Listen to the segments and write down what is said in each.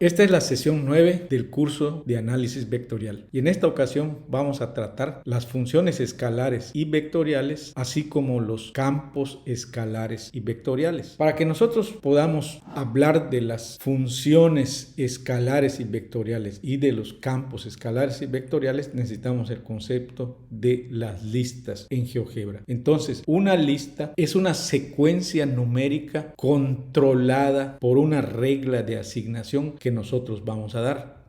Esta es la sesión 9 del curso de análisis vectorial y en esta ocasión vamos a tratar las funciones escalares y vectoriales, así como los campos escalares y vectoriales. Para que nosotros podamos hablar de las funciones escalares y vectoriales y de los campos escalares y vectoriales, necesitamos el concepto de las listas en GeoGebra. Entonces, una lista es una secuencia numérica controlada por una regla de asignación que nosotros vamos a dar.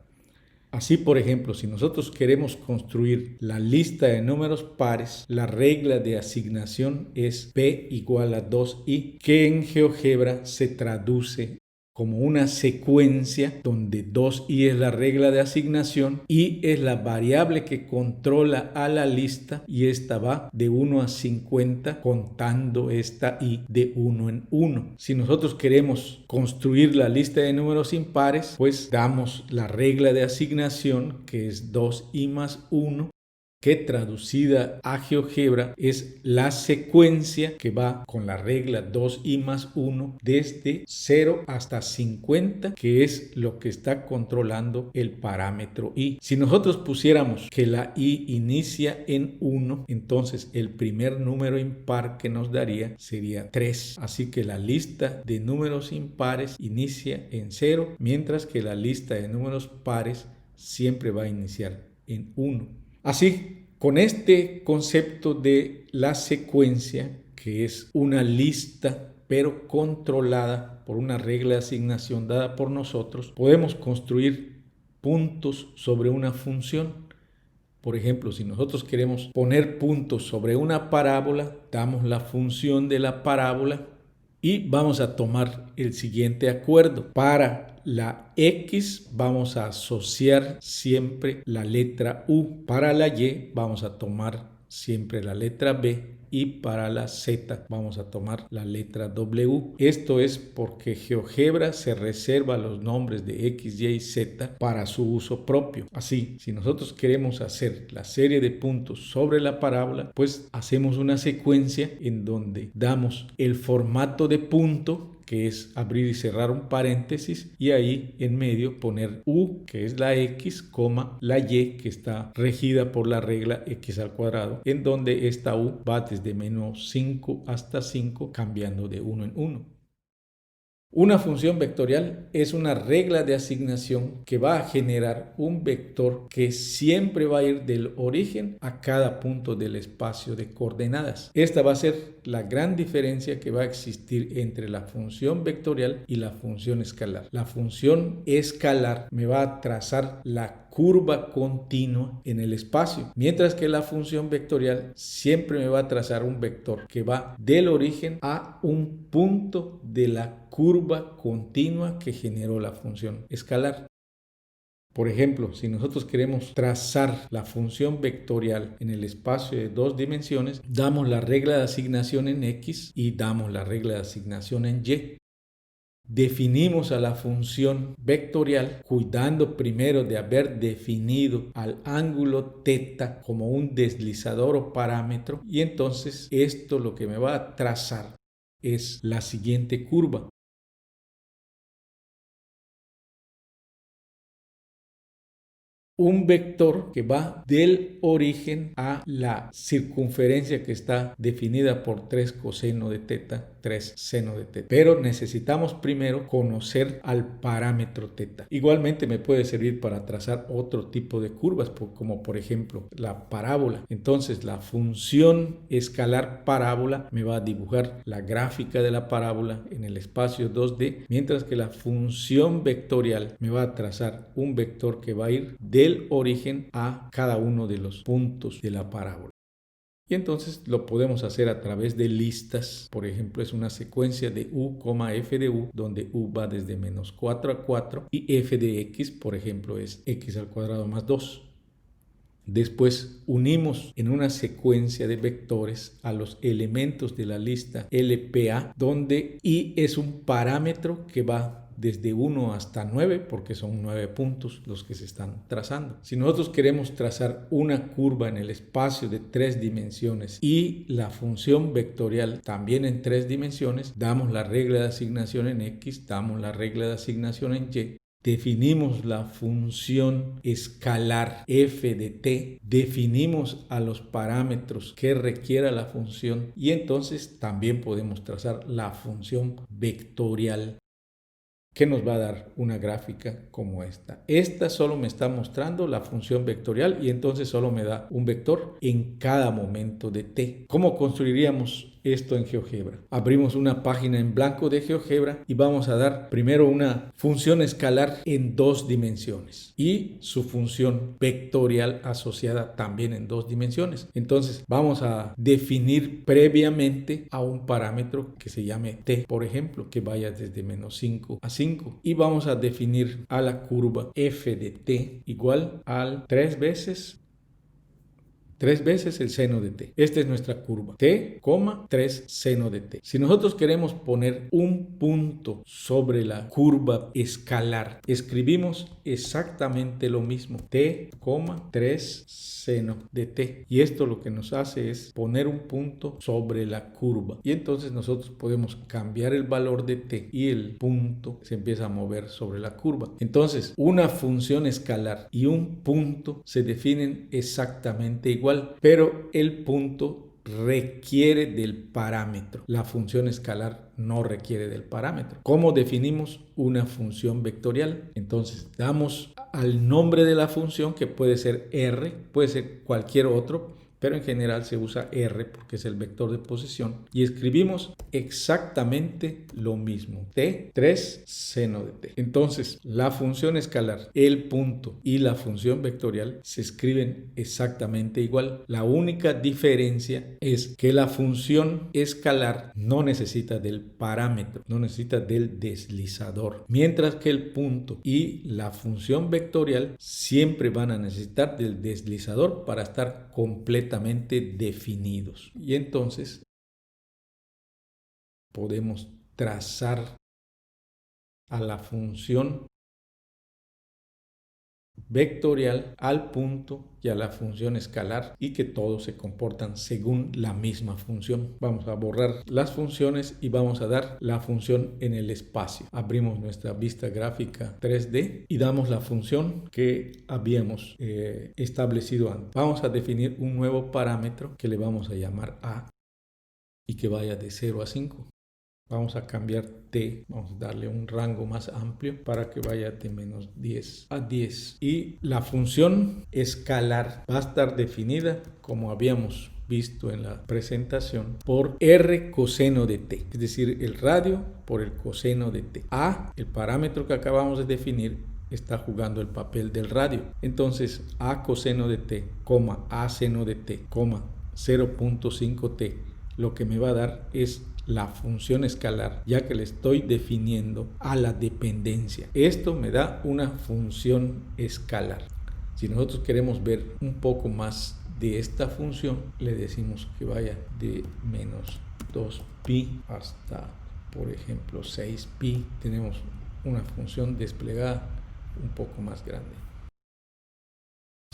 Así, por ejemplo, si nosotros queremos construir la lista de números pares, la regla de asignación es P igual a 2i, que en GeoGebra se traduce como una secuencia donde 2i es la regla de asignación, i es la variable que controla a la lista y esta va de 1 a 50 contando esta i de 1 en 1. Si nosotros queremos construir la lista de números impares, pues damos la regla de asignación que es 2i más 1, que traducida a GeoGebra es la secuencia que va con la regla 2i más 1 desde 0 hasta 50, que es lo que está controlando el parámetro i. Si nosotros pusiéramos que la i inicia en 1, entonces el primer número impar que nos daría sería 3. Así que la lista de números impares inicia en 0, mientras que la lista de números pares siempre va a iniciar en 1. Así, con este concepto de la secuencia, que es una lista pero controlada por una regla de asignación dada por nosotros, podemos construir puntos sobre una función. Por ejemplo, si nosotros queremos poner puntos sobre una parábola, damos la función de la parábola y vamos a tomar el siguiente acuerdo. Para la X vamos a asociar siempre la letra U. Para la Y vamos a tomar siempre la letra B. Y para la Z vamos a tomar la letra W. Esto es porque GeoGebra se reserva los nombres de X, Y y Z para su uso propio. Así, si nosotros queremos hacer la serie de puntos sobre la parábola, pues hacemos una secuencia en donde damos el formato de punto, que es abrir y cerrar un paréntesis, y ahí en medio poner U, que es la X, la Y, que está regida por la regla X al cuadrado, en donde esta U va desde menos 5 hasta 5, cambiando de 1 en 1. Una función vectorial es una regla de asignación que va a generar un vector que siempre va a ir del origen a cada punto del espacio de coordenadas. Esta va a ser la gran diferencia que va a existir entre la función vectorial y la función escalar. La función escalar me va a trazar la curva continua en el espacio, mientras que la función vectorial siempre me va a trazar un vector que va del origen a un punto de la curva continua que generó la función escalar. Por ejemplo, si nosotros queremos trazar la función vectorial en el espacio de dos dimensiones, damos la regla de asignación en X y damos la regla de asignación en Y. Definimos a la función vectorial cuidando primero de haber definido al ángulo θ como un deslizador o parámetro, y entonces esto lo que me va a trazar es la siguiente curva. Un vector que va del origen a la circunferencia que está definida por 3 coseno de θ, 3 seno de θ. Pero necesitamos primero conocer al parámetro θ. Igualmente me puede servir para trazar otro tipo de curvas, como por ejemplo la parábola. Entonces la función escalar parábola me va a dibujar la gráfica de la parábola en el espacio 2D, mientras que la función vectorial me va a trazar un vector que va a ir del origen a cada uno de los puntos de la parábola. Y entonces lo podemos hacer a través de listas. Por ejemplo, es una secuencia de U, f de U, donde U va desde menos 4 a 4 y f de X, por ejemplo, es X al cuadrado más 2. Después unimos en una secuencia de vectores a los elementos de la lista LPA, donde I es un parámetro que va desde 1 hasta 9, porque son 9 puntos los que se están trazando. Si nosotros queremos trazar una curva en el espacio de 3 dimensiones y la función vectorial también en 3 dimensiones, damos la regla de asignación en X, damos la regla de asignación en Y, definimos la función escalar f de t, definimos a los parámetros que requiera la función y entonces también podemos trazar la función vectorial que nos va a dar una gráfica como esta. Esta solo me está mostrando la función vectorial y entonces solo me da un vector en cada momento de t. ¿Cómo construiríamos esto en GeoGebra? Abrimos una página en blanco de GeoGebra y vamos a dar primero una función escalar en 2 dimensiones y su función vectorial asociada también en 2 dimensiones. Entonces vamos a definir previamente a un parámetro que se llame t, por ejemplo, que vaya desde -5 a 5 y vamos a definir a la curva f de t igual al 3 veces el seno de t. Esta es nuestra curva. T, 3 seno de t. Si nosotros queremos poner un punto sobre la curva escalar, escribimos exactamente lo mismo. T, 3 seno de t. Y esto lo que nos hace es poner un punto sobre la curva. Y entonces nosotros podemos cambiar el valor de t y el punto se empieza a mover sobre la curva. Entonces, una función escalar y un punto se definen exactamente igual, pero el punto requiere del parámetro. La función escalar no requiere del parámetro. ¿Cómo definimos una función vectorial? Entonces damos al nombre de la función, que puede ser r, puede ser cualquier otro, pero en general se usa r porque es el vector de posición, y escribimos exactamente lo mismo, t, 3 seno de t. Entonces la función escalar, el punto y la función vectorial se escriben exactamente igual. La única diferencia es que la función escalar no necesita del parámetro, no necesita del deslizador, mientras que el punto y la función vectorial siempre van a necesitar del deslizador para estar completamente definidos. Y entonces podemos trazar a la función vectorial, al punto y a la función escalar, y que todos se comportan según la misma función. Vamos a borrar las funciones y vamos a dar la función en el espacio. Abrimos nuestra vista gráfica 3D y damos la función que habíamos establecido antes. Vamos a definir un nuevo parámetro que le vamos a llamar a y que vaya de 0 a 5. Vamos a cambiar t, vamos a darle un rango más amplio para que vaya de -10 a 10. Y la función escalar va a estar definida, como habíamos visto en la presentación, por r coseno de t, es decir, el radio por el coseno de t. A, el parámetro que acabamos de definir, está jugando el papel del radio. Entonces, a coseno de t, a seno de t, 0.5t, lo que me va a dar es la función escalar, ya que le estoy definiendo a la dependencia. Esto me da una función escalar. Si nosotros queremos ver un poco más de esta función, le decimos que vaya de -2pi hasta, por ejemplo, 6pi. Tenemos una función desplegada un poco más grande.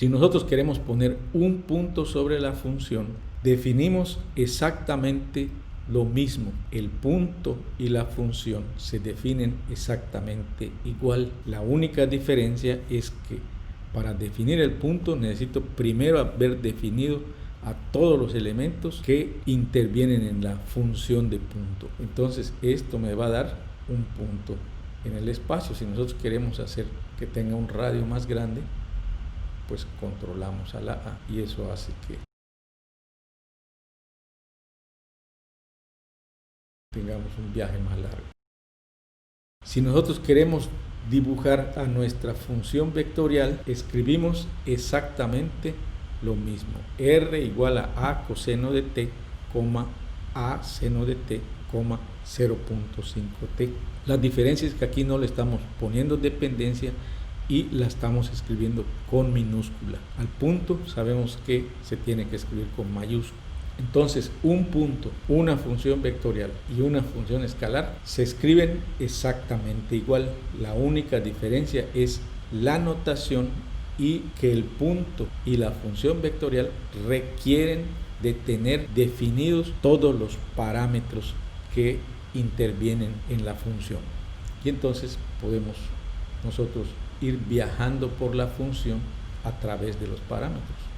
Si nosotros queremos poner un punto sobre la función, definimos exactamente lo mismo. El punto y la función se definen exactamente igual. La única diferencia es que para definir el punto necesito primero haber definido a todos los elementos que intervienen en la función de punto. Entonces esto me va a dar un punto en el espacio. Si nosotros queremos hacer que tenga un radio más grande, pues controlamos a la A y eso hace que tengamos un viaje más largo. Si nosotros queremos dibujar a nuestra función vectorial, escribimos exactamente lo mismo. R igual a A coseno de t, A seno de t, 0.5t. La diferencia es que aquí no le estamos poniendo dependencia y la estamos escribiendo con minúscula. Al punto sabemos que se tiene que escribir con mayúscula. Entonces, un punto, una función vectorial y una función escalar se escriben exactamente igual. La única diferencia es la notación y que el punto y la función vectorial requieren de tener definidos todos los parámetros que intervienen en la función. Y entonces podemos nosotros ir viajando por la función a través de los parámetros.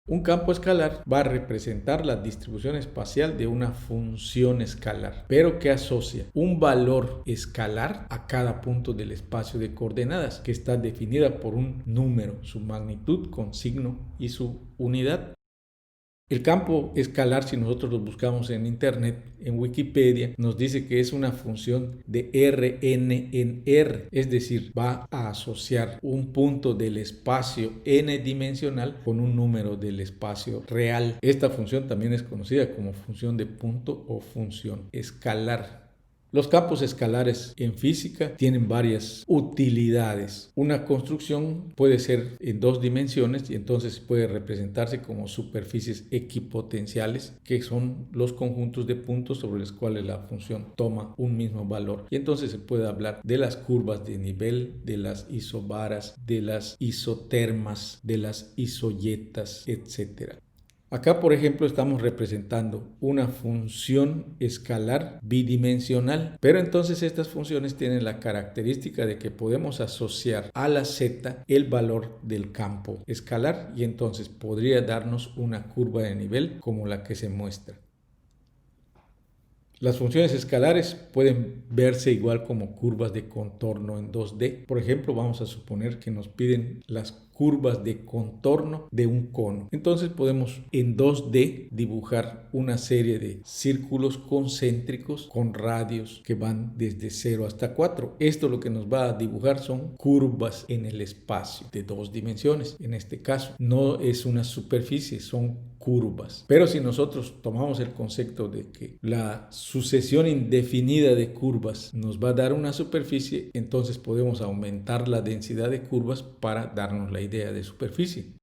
Un campo escalar va a representar la distribución espacial de una función escalar, pero que asocia un valor escalar a cada punto del espacio de coordenadas, que está definida por un número, su magnitud con signo y su unidad. El campo escalar, si nosotros lo buscamos en internet, en Wikipedia, nos dice que es una función de Rn en R, es decir, va a asociar un punto del espacio n dimensional con un número del espacio real. Esta función también es conocida como función de punto o función escalar. Los campos escalares en física tienen varias utilidades. Una construcción puede ser en dos dimensiones y entonces puede representarse como superficies equipotenciales, que son los conjuntos de puntos sobre los cuales la función toma un mismo valor. Y entonces se puede hablar de las curvas de nivel, de las isobaras, de las isotermas, de las isoyetas, etc. Acá, por ejemplo, estamos representando una función escalar bidimensional, pero entonces estas funciones tienen la característica de que podemos asociar a la z el valor del campo escalar y entonces podría darnos una curva de nivel como la que se muestra. Las funciones escalares pueden verse igual como curvas de contorno en 2D. Por ejemplo, vamos a suponer que nos piden las curvas de contorno de un cono. Entonces podemos en 2D dibujar una serie de círculos concéntricos con radios que van desde 0 hasta 4. Esto lo que nos va a dibujar son curvas en el espacio de dos dimensiones. En este caso no es una superficie, son curvas. Pero si nosotros tomamos el concepto de que la sucesión indefinida de curvas nos va a dar una superficie, entonces podemos aumentar la densidad de curvas para darnos la idea de superficie.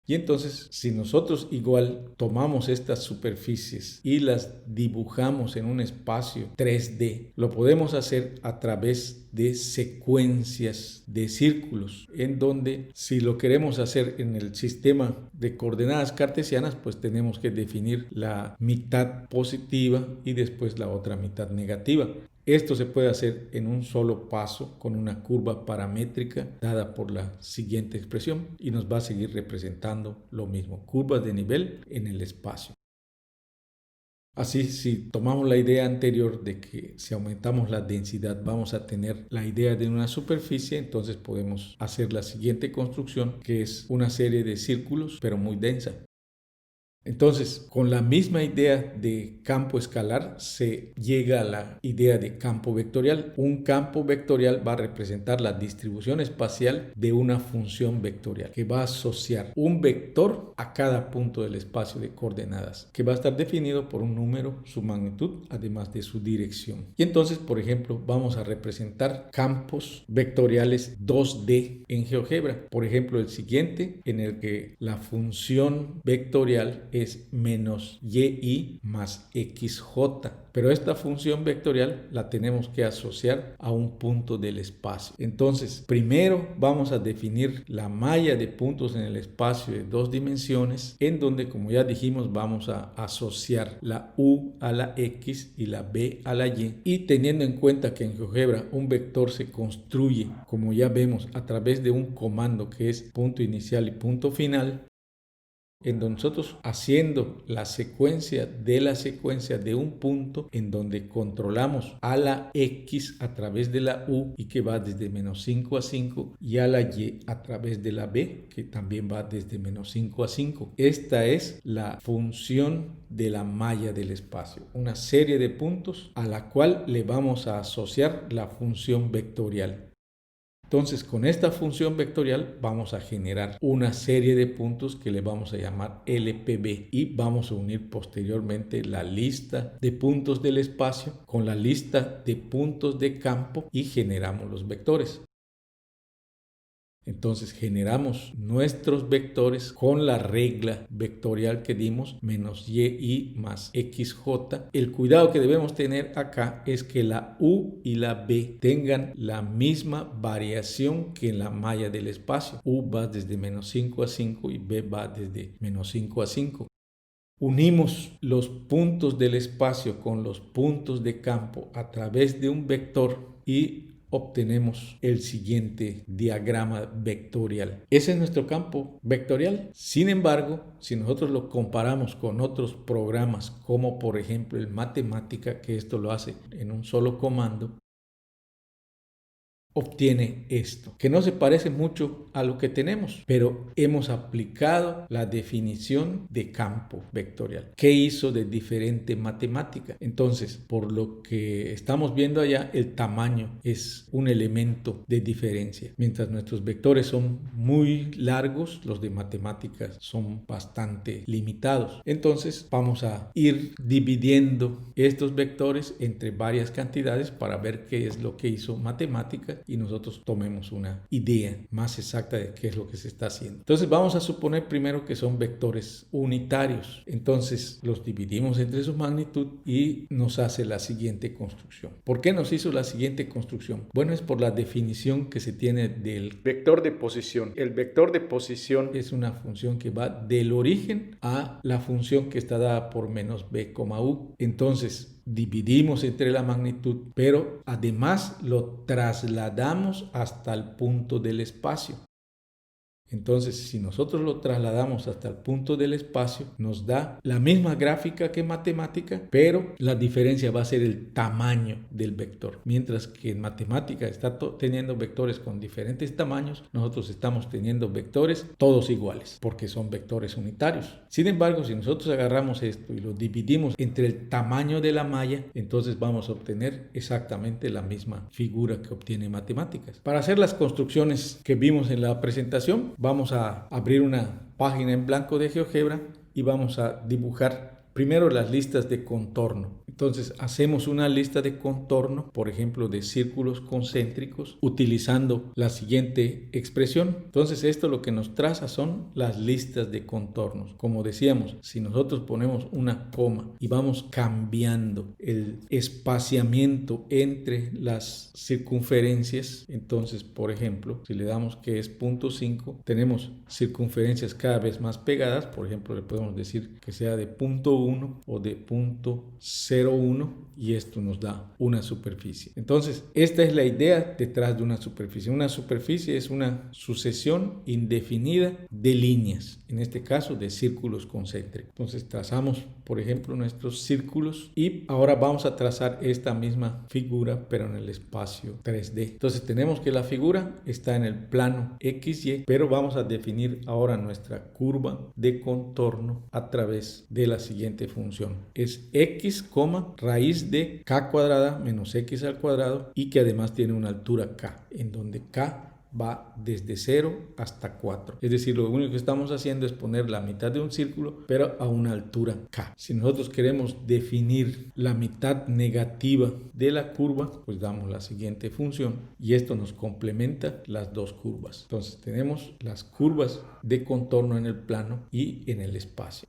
Y entonces, si nosotros igual tomamos estas superficies y las dibujamos en un espacio 3D, lo podemos hacer a través de secuencias de círculos, en donde si lo queremos hacer en el sistema de coordenadas cartesianas, pues tenemos que definir la mitad positiva y después la otra mitad negativa. Esto se puede hacer en un solo paso con una curva paramétrica dada por la siguiente expresión y nos va a seguir representando lo mismo, curvas de nivel en el espacio. Así, si tomamos la idea anterior de que si aumentamos la densidad vamos a tener la idea de una superficie, entonces podemos hacer la siguiente construcción, que es una serie de círculos pero muy densa. Entonces, con la misma idea de campo escalar se llega a la idea de campo vectorial. Un campo vectorial va a representar la distribución espacial de una función vectorial que va a asociar un vector a cada punto del espacio de coordenadas, que va a estar definido por un número, su magnitud, además de su dirección. Y entonces, por ejemplo, vamos a representar campos vectoriales 2D en GeoGebra. Por ejemplo, el siguiente, en el que la función vectorial es menos y más xj, pero esta función vectorial la tenemos que asociar a un punto del espacio. Entonces, primero vamos a definir la malla de puntos en el espacio de dos dimensiones, en donde, como ya dijimos, vamos a asociar la u a la x y la b a la y teniendo en cuenta que en GeoGebra un vector se construye, como ya vemos, a través de un comando que es punto inicial y punto final, en donde nosotros haciendo la secuencia de un punto en donde controlamos a la x a través de la u y que va desde menos 5 a 5 y a la y a través de la b que también va desde menos 5 a 5. Esta es la función de la malla del espacio, una serie de puntos a la cual le vamos a asociar la función vectorial. Entonces, con esta función vectorial vamos a generar una serie de puntos que le vamos a llamar LPB y vamos a unir posteriormente la lista de puntos del espacio con la lista de puntos de campo y generamos los vectores. Entonces generamos nuestros vectores con la regla vectorial que dimos, menos y más xj. El cuidado que debemos tener acá es que la u y la b tengan la misma variación que en la malla del espacio. U va desde menos 5 a 5 y b va desde menos 5 a 5. unimos los puntos del espacio con los puntos de campo a través de un vector y obtenemos el siguiente diagrama vectorial. Ese es nuestro campo vectorial. Sin embargo, si nosotros lo comparamos con otros programas, como por ejemplo el Mathematica, que esto lo hace en un solo comando, obtiene esto, que no se parece mucho a lo que tenemos, pero hemos aplicado la definición de campo vectorial. ¿Qué hizo de diferente Mathematica? Entonces, por lo que estamos viendo allá, el tamaño es un elemento de diferencia. Mientras nuestros vectores son muy largos, los de matemáticas son bastante limitados. Entonces, vamos a ir dividiendo estos vectores entre varias cantidades para ver qué es lo que hizo matemática y nosotros tomemos una idea más exacta de qué es lo que se está haciendo. Entonces vamos a suponer primero que son vectores unitarios. Entonces los dividimos entre su magnitud y nos hace la siguiente construcción. ¿Por qué nos hizo la siguiente construcción? Bueno, es por la definición que se tiene del vector de posición. El vector de posición es una función que va del origen a la función que está dada por menos b, u. Entonces dividimos entre la magnitud, pero además lo trasladamos hasta el punto del espacio. Entonces, si nosotros lo trasladamos hasta el punto del espacio, nos da la misma gráfica que matemática, pero la diferencia va a ser el tamaño del vector. Mientras que en matemática está teniendo vectores con diferentes tamaños, nosotros estamos teniendo vectores todos iguales, porque son vectores unitarios. Sin embargo, si nosotros agarramos esto y lo dividimos entre el tamaño de la malla, entonces vamos a obtener exactamente la misma figura que obtiene matemáticas. Para hacer las construcciones que vimos en la presentación, vamos a abrir una página en blanco de GeoGebra y vamos a dibujar primero las listas de contorno. Entonces hacemos una lista de contorno, por ejemplo, de círculos concéntricos, utilizando la siguiente expresión. Entonces esto lo que nos traza son las listas de contornos. Como decíamos, si nosotros ponemos una coma y vamos cambiando el espaciamiento entre las circunferencias, entonces, por ejemplo, si le damos que es 0.5, tenemos circunferencias cada vez más pegadas. Por ejemplo, le podemos decir que sea de 0.1 o de 0.01 y esto nos da una superficie. Entonces, esta es la idea detrás de una superficie. Una superficie es una sucesión indefinida de líneas, en este caso de círculos concéntricos. Entonces, trazamos, por ejemplo, nuestros círculos y ahora vamos a trazar esta misma figura, pero en el espacio 3D. Entonces, tenemos que la figura está en el plano XY, pero vamos a definir ahora nuestra curva de contorno a través de la siguiente función. Es x, raíz de k cuadrada menos x al cuadrado y que además tiene una altura k, en donde k va desde 0 hasta 4. Es decir, lo único que estamos haciendo es poner la mitad de un círculo, pero a una altura k. Si nosotros queremos definir la mitad negativa de la curva, pues damos la siguiente función y esto nos complementa las dos curvas. Entonces tenemos las curvas de contorno en el plano y en el espacio.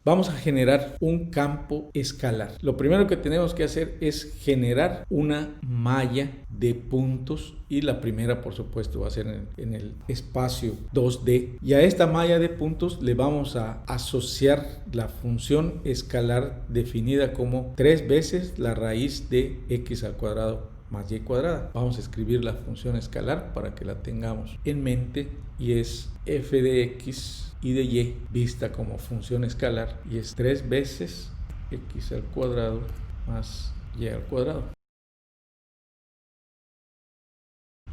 Vamos a generar un campo escalar. Lo primero que tenemos que hacer es generar una malla de puntos y la primera, por supuesto, va a ser en el espacio 2D. Y a esta malla de puntos le vamos a asociar la función escalar definida como 3 veces la raíz de x al cuadrado más y cuadrada. Vamos a escribir la función escalar para que la tengamos en mente y es f de x y de y vista como función escalar y es 3 veces x al cuadrado más y al cuadrado.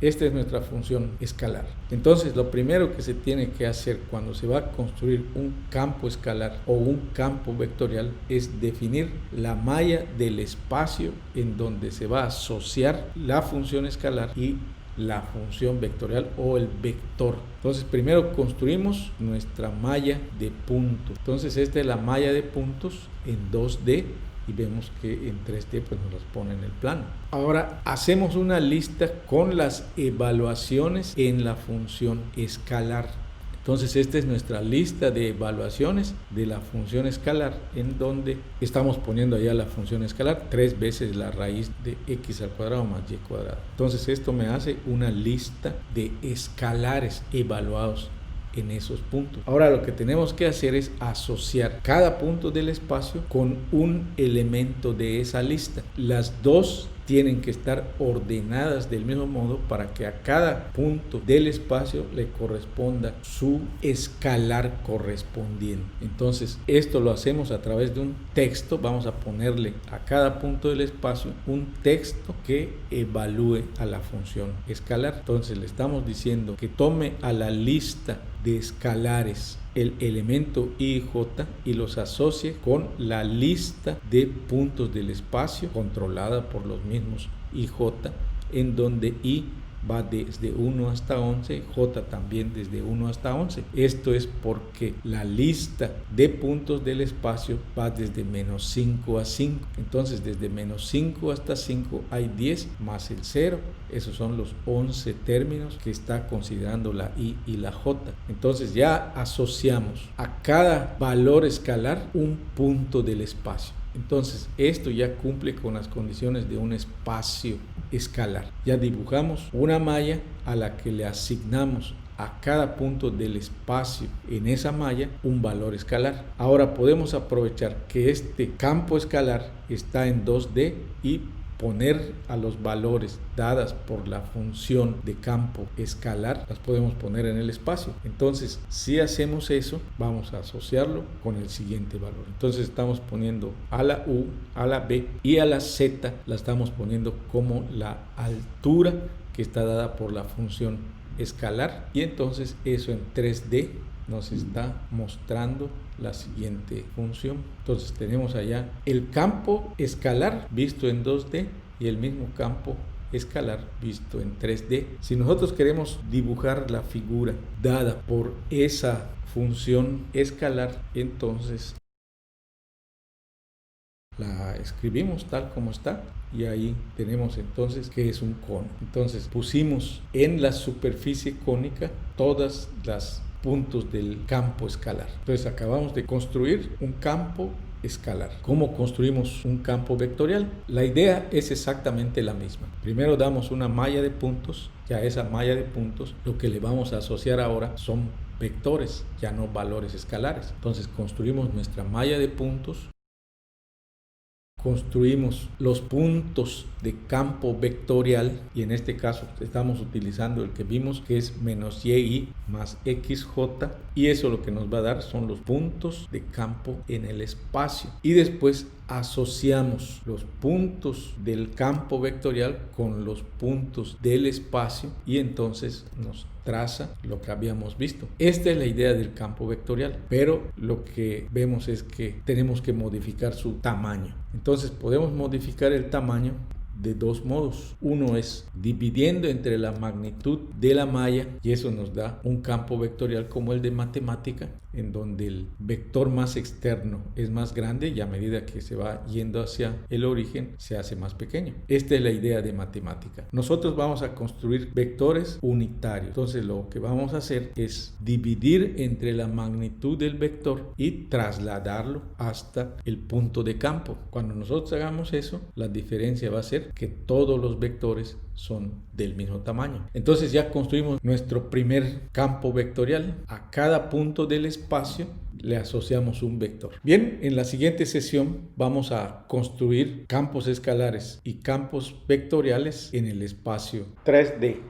Esta es nuestra función escalar. Entonces, lo primero que se tiene que hacer cuando se va a construir un campo escalar o un campo vectorial es definir la malla del espacio en donde se va a asociar la función escalar y la función vectorial o el vector. Entonces, primero construimos nuestra malla de puntos. Entonces, esta es la malla de puntos en 2D. Y vemos que en 3D pues nos las pone en el plano. Ahora hacemos una lista con las evaluaciones en la función escalar. Entonces esta es nuestra lista de evaluaciones de la función escalar, en donde estamos poniendo allá la función escalar 3 veces la raíz de x al cuadrado más y cuadrado. Entonces esto me hace una lista de escalares evaluados en esos puntos. Ahora lo que tenemos que hacer es asociar cada punto del espacio con un elemento de esa lista. Las dos tienen que estar ordenadas del mismo modo para que a cada punto del espacio le corresponda su escalar correspondiente. Entonces, esto lo hacemos a través de un texto. Vamos a ponerle a cada punto del espacio un texto que evalúe a la función escalar. Entonces, le estamos diciendo que tome a la lista de escalares el elemento I y J y los asocie con la lista de puntos del espacio controlada por los mismos I y J, en donde I va desde 1 hasta 11, J también desde 1 hasta 11. Esto es porque la lista de puntos del espacio va desde menos 5 a 5. Entonces, desde menos 5 hasta 5 hay 10 más el 0. Esos son los 11 términos que está considerando la I y la J. Entonces, ya asociamos a cada valor escalar un punto del espacio. Entonces, esto ya cumple con las condiciones de un espacio escalar. Ya dibujamos una malla a la que le asignamos a cada punto del espacio en esa malla un valor escalar. Ahora podemos aprovechar que este campo escalar está en 2D y poner a los valores dadas por la función de campo escalar, las podemos poner en el espacio. Entonces, si hacemos eso, vamos a asociarlo con el siguiente valor. Entonces, estamos poniendo a la U, a la B y a la Z, la estamos poniendo como la altura que está dada por la función escalar. Y entonces, eso en 3D nos está mostrando la siguiente función. Entonces tenemos allá el campo escalar visto en 2D y el mismo campo escalar visto en 3D. Si nosotros queremos dibujar la figura dada por esa función escalar, entonces la escribimos tal como está y ahí tenemos entonces que es un cono. Entonces pusimos en la superficie cónica todas las puntos del campo escalar. Entonces acabamos de construir un campo escalar. ¿Cómo construimos un campo vectorial? La idea es exactamente la misma. Primero damos una malla de puntos, ya esa malla de puntos lo que le vamos a asociar ahora son vectores, ya no valores escalares. Entonces construimos nuestra malla de puntos, construimos los puntos de campo vectorial y en este caso estamos utilizando el que vimos que es menos yi más xj y eso lo que nos va a dar son los puntos de campo en el espacio y después asociamos los puntos del campo vectorial con los puntos del espacio y entonces nos traza lo que habíamos visto. Esta es la idea del campo vectorial, pero lo que vemos es que tenemos que modificar su tamaño. Entonces podemos modificar el tamaño de dos modos. Uno es dividiendo entre la magnitud de la malla y eso nos da un campo vectorial como el de matemática, en donde el vector más externo es más grande y a medida que se va yendo hacia el origen se hace más pequeño. Esta es la idea de matemática. Nosotros vamos a construir vectores unitarios. Entonces lo que vamos a hacer es dividir entre la magnitud del vector y trasladarlo hasta el punto de campo. Cuando nosotros hagamos eso, la diferencia va a ser que todos los vectores son del mismo tamaño. Entonces ya construimos nuestro primer campo vectorial. A cada punto del espacio le asociamos un vector. Bien, en la siguiente sesión vamos a construir campos escalares y campos vectoriales en el espacio 3D.